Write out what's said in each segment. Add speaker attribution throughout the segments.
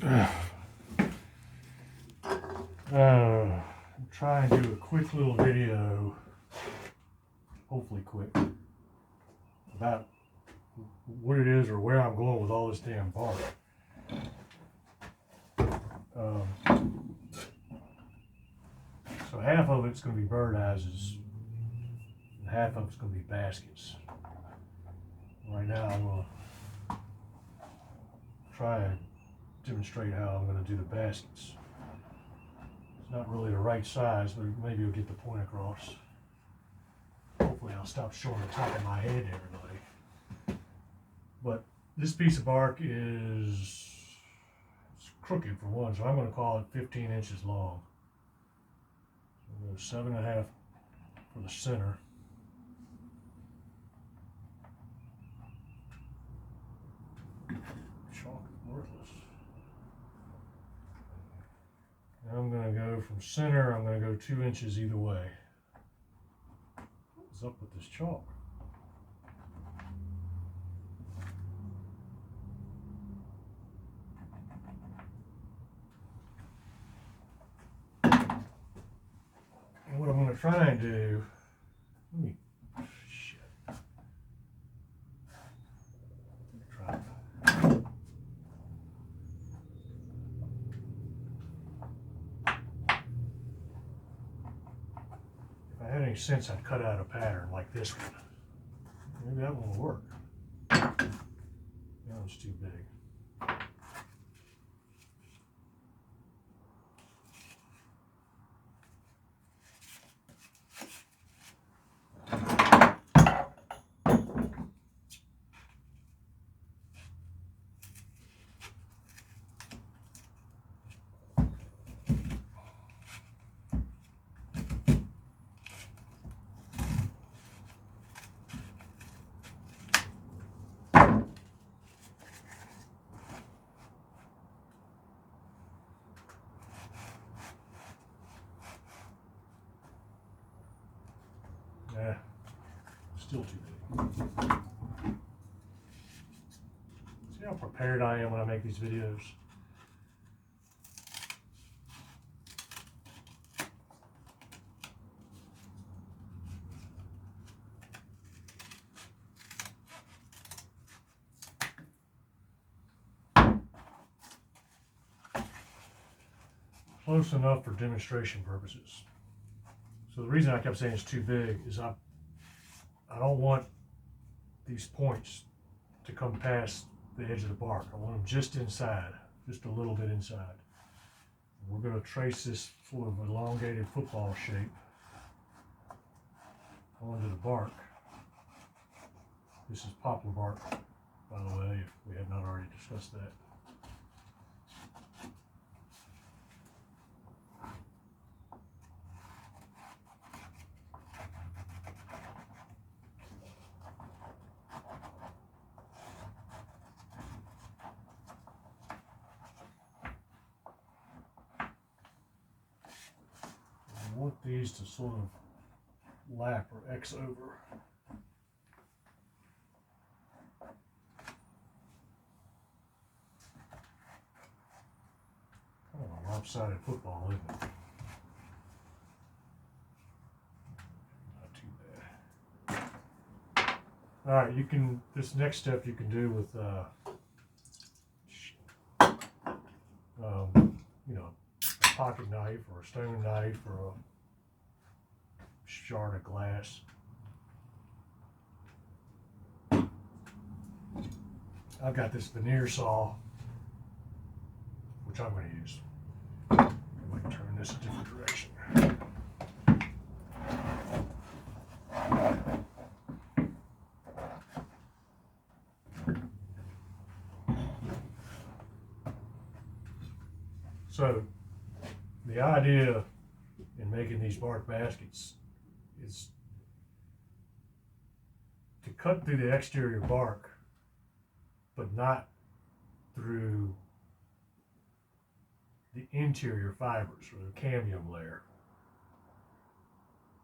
Speaker 1: I'm trying to do a quick little video, hopefully quick, about what it is or where I'm going with all this damn bark. So half of it's going to be birdhouses, and half of it's going to be baskets. Right now I'm going to try and demonstrate how I'm going to do the baskets. It's not really the right size, but maybe you'll get the point across. Hopefully I'll stop showing the top of my head to everybody. But this piece of bark is it's crooked for one, so I'm going to call it 15 inches long. So 7.5 for the center. Chalk is worthless. Now I'm going to go from center, I'm going to go 2 inches either way. What's up with this chalk? And what I'm going to try and do, shit. Try. If I had any sense, I'd cut out a pattern like this one. Maybe that one will work. That one's too big. Yeah, still too big. See how prepared I am when I make these videos? Close enough for demonstration purposes. So the reason I kept saying it's too big is I don't want these points to come past the edge of the bark. I want them just inside, just a little bit inside. We're going to trace this sort of elongated football shape onto the bark. This is poplar bark, by the way, if we have not already discussed that. I want these to sort of lap or X over. Kind of a lopsided football, isn't it? Not too bad. All right, you can. This next step you can do with, you know, a pocket knife or a stone knife or a shard of glass. I've got this veneer saw, which I'm going to use. I might turn this a different direction. So the idea in making these bark baskets is to cut through the exterior bark, but not through the interior fibers or the cambium layer.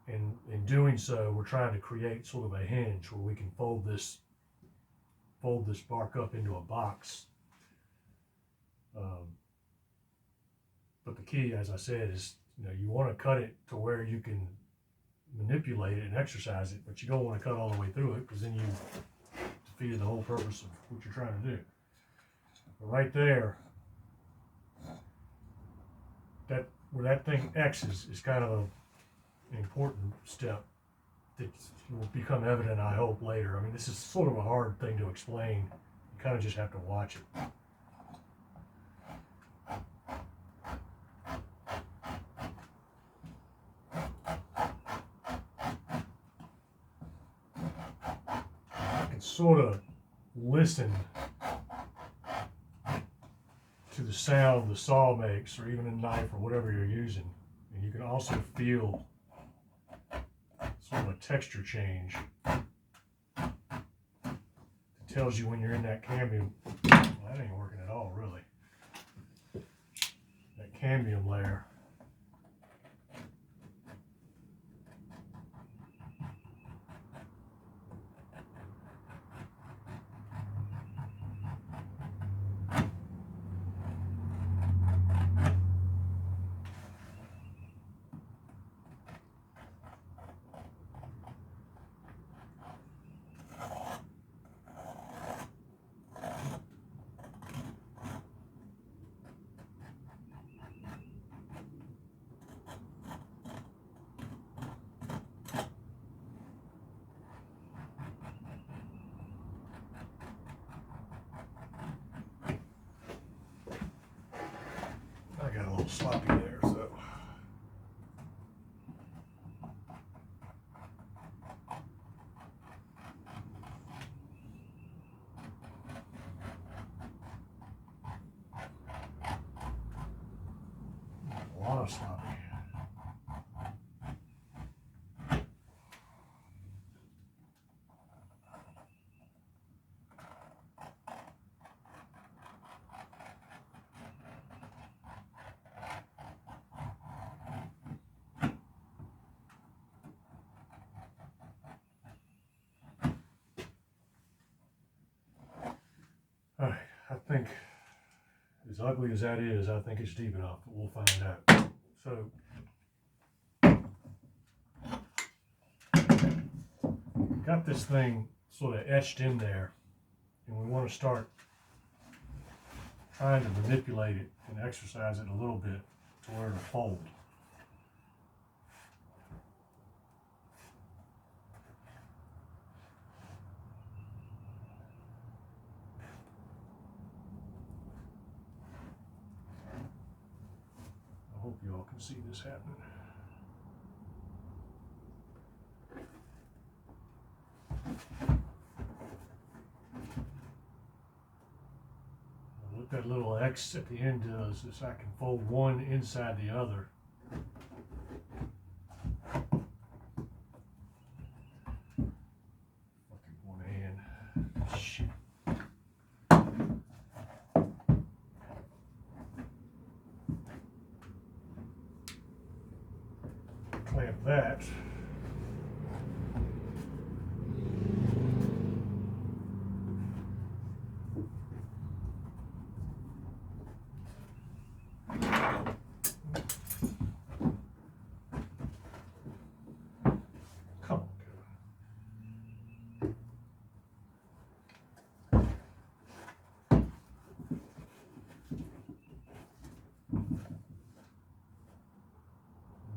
Speaker 1: And in doing so, we're trying to create sort of a hinge where we can fold this bark up into a box But the key, as I said, is you want to cut it to where you can manipulate it and exercise it, but you don't want to cut all the way through it, because then you defeated the whole purpose of what you're trying to do. But right there, where that thing X's is kind of an important step that will become evident, I hope, later. I mean, this is sort of a hard thing to explain. You kind of just have to watch it. I can sort of listen to the sound the saw makes, or even a knife or whatever you're using. And you can also feel sort of a texture change. It tells you when you're in that cambium. Well, that ain't working at all, really. That cambium layer. I got a little sloppy there, so. A lot of sloppy. All right, I think, as ugly as that is, I think it's deep enough, but we'll find out. So, got this thing sort of etched in there, and we want to start trying to manipulate it and exercise it a little bit to where it'll fold. I hope you all can see this happening. What that little X at the end does is I can fold one inside the other. Fucking one hand. Shit. Clamp that. Come on, Kevin.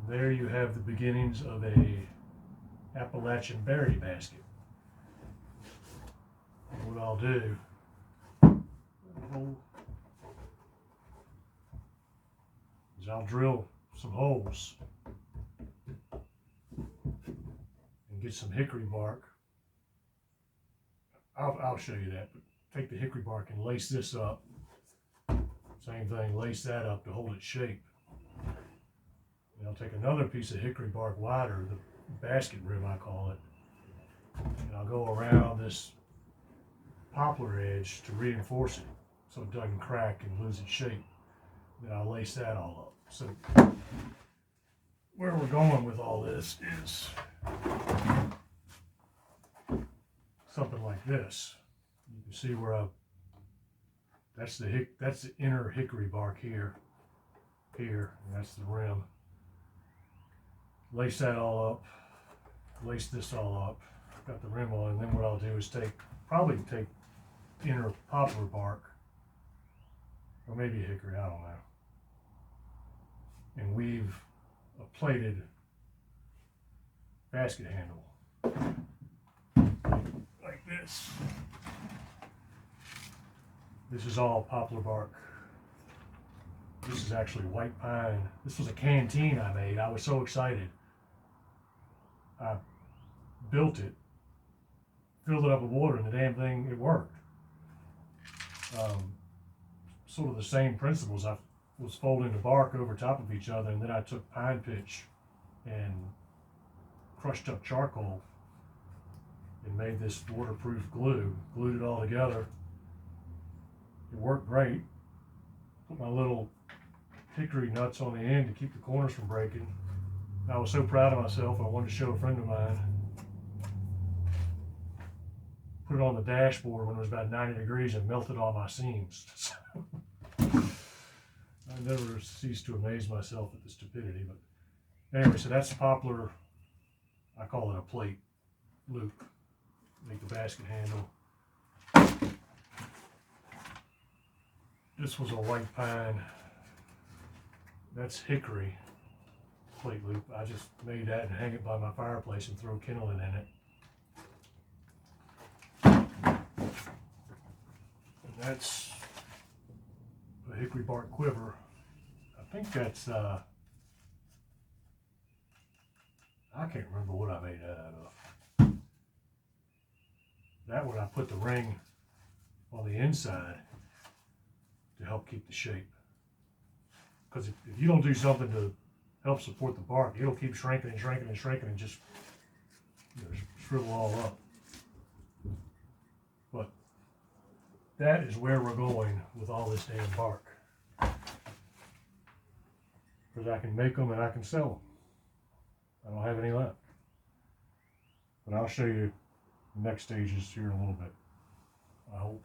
Speaker 1: There you have the beginnings of a Appalachian berry basket. And what I'll do is I'll drill some holes and get some hickory bark. I'll show you that, but take the hickory bark and lace this up. Same thing, lace that up to hold its shape. And I'll take another piece of hickory bark wider, the basket rim I call it, and I'll go around this poplar edge to reinforce it so it doesn't crack and lose its shape. Then I'll lace that all up. So where we're going with all this is something like this. You can see where that's the inner hickory bark here. here, and that's the rim. Lace that all up, lace this all up, got the rim on, and then what I'll do is probably take inner poplar bark, or maybe a hickory, I don't know, and weave a plated basket handle like this. This is all poplar bark. This is actually white pine. This was a canteen I made. I was so excited. I built it, filled it up with water, and the damn thing, it worked. Sort of the same principles. I was folding the bark over top of each other, and then I took pine pitch and crushed up charcoal and made this waterproof glue, glued it all together. It worked great. Put my little hickory nuts on the end to keep the corners from breaking. I was so proud of myself, I wanted to show a friend of mine. Put it on the dashboard when it was about 90 degrees and melted all my seams. I never cease to amaze myself at the stupidity, but anyway, so that's poplar. I call it a plate loop. Make the basket handle. This was a white pine. That's hickory plate loop. I just made that and hang it by my fireplace and throw kindling in it. And that's a hickory bark quiver. I think that's I can't remember what I made that out of. That one I put the ring on the inside to help keep the shape. Because if you don't do something to help support the bark, it'll keep shrinking and shrinking and shrinking and just shrivel all up. But that is where we're going with all this damn bark. Because I can make them and I can sell them. I don't have any left. But I'll show you the next stages here in a little bit, I hope.